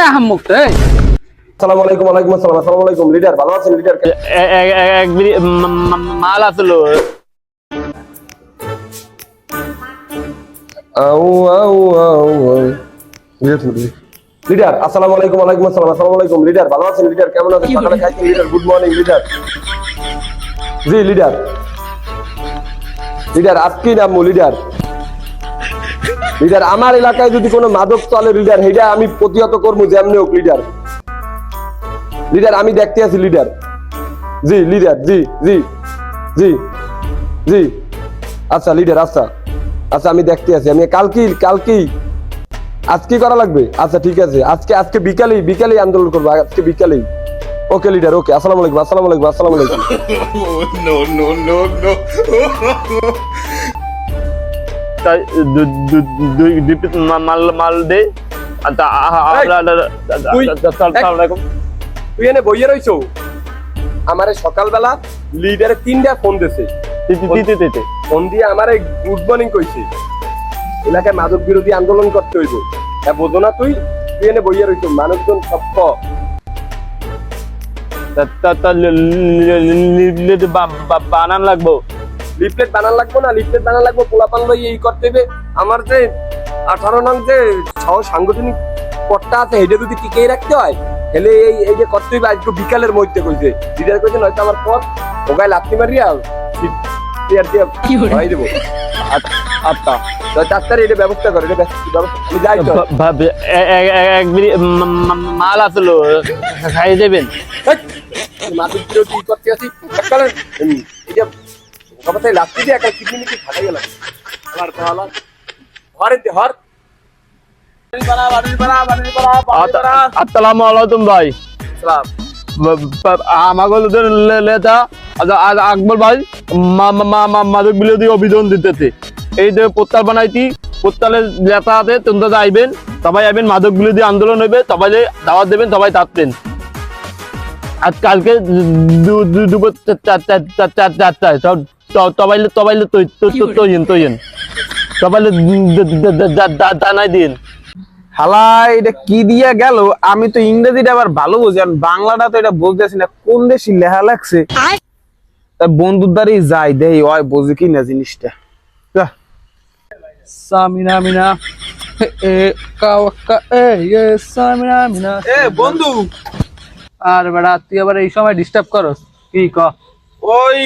আহমুক আসসালামু আলাইকুম। ওয়ালাইকুম আসসালাম। আসসালামু আলাইকুম লিডার, ভালো আছেন লিডার? এক মাল আসলো। আউ আউ আউ লিডার আসসালামু আলাইকুম। ওয়ালাইকুম আসসালাম। আসসালামু আলাইকুম লিডার, ভালো আছেন লিডার? কেমন আছেন? সকালে খাইছেন লিডার? Good morning leader. জি লিডার। লিডার আজকে নামবো লিডার। লিডার আমার এলাকায় যদি কোনো মাদক চলে লিডার, সেইটা আমি প্রতিহত করবো যেমনি হোক লিডার। লিডার আমি দেখতে আছি লিডার। জি লিডার, জি জি জি জি। আচ্ছা লিডার, আচ্ছা আচ্ছা আমি দেখতে আছি। আমি কালকেই আজকে করা লাগবে। আচ্ছা ঠিক আছে, আজকে বিকালেই আন্দোলন করবো, আজকে বিকালেই। ওকে লিডার, ওকে। আসসালামু আলাইকুম। আসসালামু আলাইকুম। আসসালামু আলাইকুম। মাল দে। তুই এনে বইয়ে রইছো? আমারে সকালবেলা লিডারে 3টা ফোন দিছে। ফোন দিয়ে আমারে গুড মর্নিং কইছে, এলাকায় মাদক বিরোধী আন্দোলন করতে হইব। বোঝো না তুই এনে বইয়ে রইছো? মানুষজন সব বানান লাগবো। লিফলেট বানান লাগবো না? লিফলেট বানান লাগবো, পোলাপান লই এই করতে হবে। আমার যে 18 নং যে সাংগঠনিক পদটা আছে এটা যদি টিকেই রাখতে হয় তাহলে এই যে করতে হবে। আজকে বিকালের মধ্যে কইছে লিডার, কইছে নয়তো আমার পথ ওগায় লাথি মারিয়া প্লেয়ার দিয়ে ভরাই দেবো। আচ্ছা ডাক্তার এটা ব্যবস্থা করে, এটা আমি যাই তো। মাল আসলো, খাই দেবেন। মাদক বিরোধী কি করতে আছি সকালে এই যে অবস্থায় লাথি দিয়ে একটা কিডনি মিটি ফাটাই গেলাম। আবার তাহলে হর আসসালামু আলাইকুম ভাই। আমাকে লেতা আকবর ভাই মাদক বিরোধী অভিযান দিতেছে। এই যে পোস্টার বানাইছি, পোস্টারের লেতা আছে, তোমরা যাইবেন, সবাই আইবেন, মাদক বিরোধী আন্দোলন হইবে, সবাই দাওয়াত দেবেন, সবাই থাকবেন। আজ কালকে দুপুর 4টায় সবাই জানাই দিন। হালা এটা কি দিয়া গেল? আমি তো ইংরেজিটা আবার ভালো বুঝি, আমি বাংলাটা তো এটা বুঝতেছি না, কোন দেশি লেখা লাগছে। বন্ধুর দ্বারই যাই দেই ওই বুঝি কি না জিনিসটা। সামিনা মিনা এ কাওয়াক্কা এ সামিনা মিনা। বন্ধু, আর বেটা তুই আবার এই সময় ডিস্টার্ব করস কি? ওই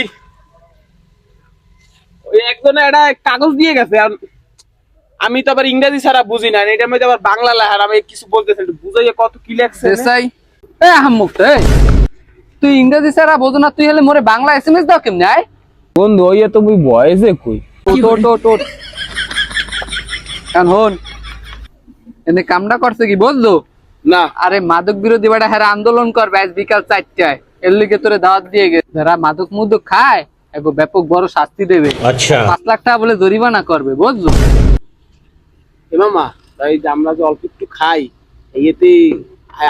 একজনে একটা কাগজ দিয়ে গেছে, আর আমি তো আবার ইংরেজি ছাড়া বুঝি না, এটা মধ্যে আবার বাংলা লেখা, আমি কিছু বলতেছি একটু বুঝাইয়া কত কি লেখছে। দেশাই এ আহমুক তুই ইংরেজি ছাড়া বোঝো না, তুই হলে মোরে বাংলা এসএমএস দাও কেমনে? আয় বন্ধু ওই তুমি ভয়েসে কই হন এনে কামটা করছে কি বুঝলো না? আরে মাদক বিরোধী বেটা হেরা আন্দোলন করবে আজ বিকাল 4টায়, এর লিগে তোরে দাওয়াত দিয়ে গেছে। যারা মাদক মুদক খায় এক ব্যাপক বড় শাস্তি দেবে। আচ্ছা 5 লাখ টাকা বলে জরিমানা করবে, বুঝলো? এ মামা, তাই যে আমরা যে অল্প একটু খাই এতে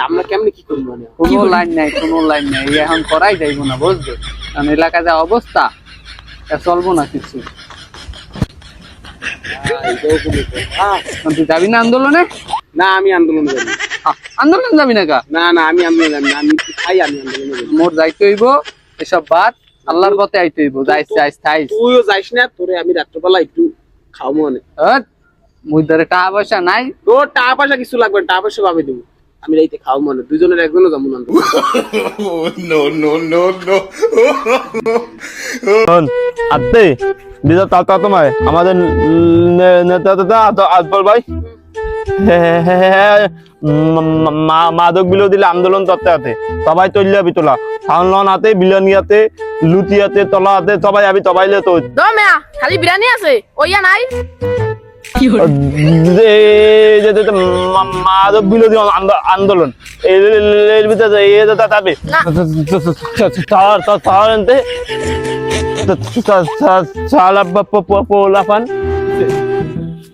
আমরা কেমনে কি করবো? মানে কোনো লাইন নাই, কোনো লাইন নাই, এই এখন করাই যাইবো না, বুঝলো? কারণ এলাকায় যা অবস্থা চলবো না কিছু। তুই যাবি না আন্দোলনে? না আমি আন্দোলন করি। আন্দোলন যাবি না কা? না না আমি আন্দোলন জানি না, আমি একটু খাই, আমি আন্দোলন করি। মোর যাইতে হইব, এসব বাদ আল্লাহর পথে আইতে হইব। যাইস তুইও যাইস না, তোরে আমি রাত্রবেলা একটু খাও মনে। মুই ধরে টাকা পয়সা নাই। তোর টাকা পয়সা কিছু লাগবে না, টাকা পয়সা পাবে দেবো, আমি রাইতে খাও মনে। দুজনের একজনও যাবো না। আতে দিদা তাতা তোমায় আমাদের নেতা আকবর ভাই মাদক বিরোধী আন্দোলন করতে আছে, সবাই তৈরি হবি। তোলা সাউন্ড হাতে, বিরিয়ানি লুচি হাতে, তলা হাতে, সবাই আবি, সবাই তো খালি বিরিয়ানি আছে ওইয়া নাই। মাদক বিরোধী আন্দোলন এর ভিতরে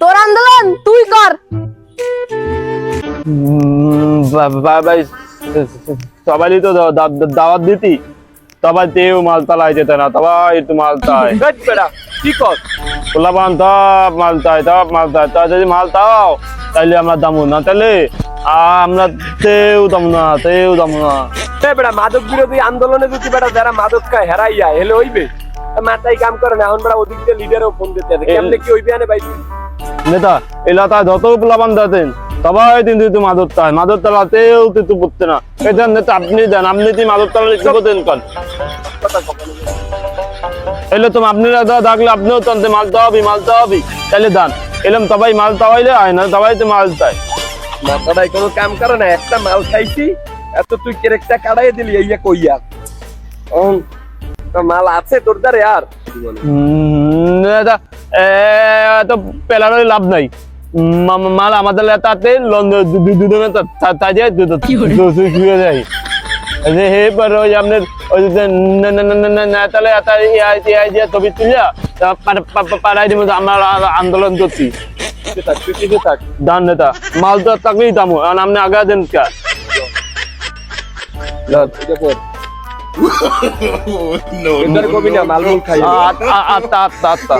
তোর আন্দোলন তুই কর। সবাই তো দাওয়াত দিতি, সবাই তেও মালতালায় যেতে না, সবাই একটু মালতায় কি কর পোলাপান সব মালতায় তা যদি মাল তাও তাইলে আমরা দামু না, তাহলে আমরা তেও দাম না বেটা মাদক বিরোধী আন্দোলনে যদি বেটা যারা মাদক খায় হেরাইয়া হেলে হইবে মাথায় কাম করে না এখন বেটা ওদিক দিয়ে লিডারও ফোন দিতে আছে কেমনে কি হইবে আনে ভাই নেতা এলাকায় যত প্লাবান দিতেন সবাই দিন তুই মাদর তালাতেও তুই পড়তে না এটা নেতা আপনি দেন আপনি তুই মাদর তালা লিখতে করতেন কন এলে তো আপনি ডাকলে আপনিও তো মাল তো হবি তাহলে দান এলাম সবাই মাল তাওয়াইলে আয় না সবাই তো মাল চায় মাথাটাই কোনো কাম করে না একটা মাল খাইছি এত তুই কেরেকটা কাটাই দিলি ইয়া কইয়া তো মাল আছে তোর দ্বারে আর নেতা এত পেলানোর লাভ নাই মাল আমাদের লেতাতে দুধে তাই যায় দুধ যায় হে পর ওই আপনার ওই নেতালে ছবি তুলিয়া পাড়াই দিব আমরা আন্দোলন করছি দান নেতা মাল তো থাকলেই দাম আপনি আগে দেন কা কবি না মালমুল খাই আচ্ছা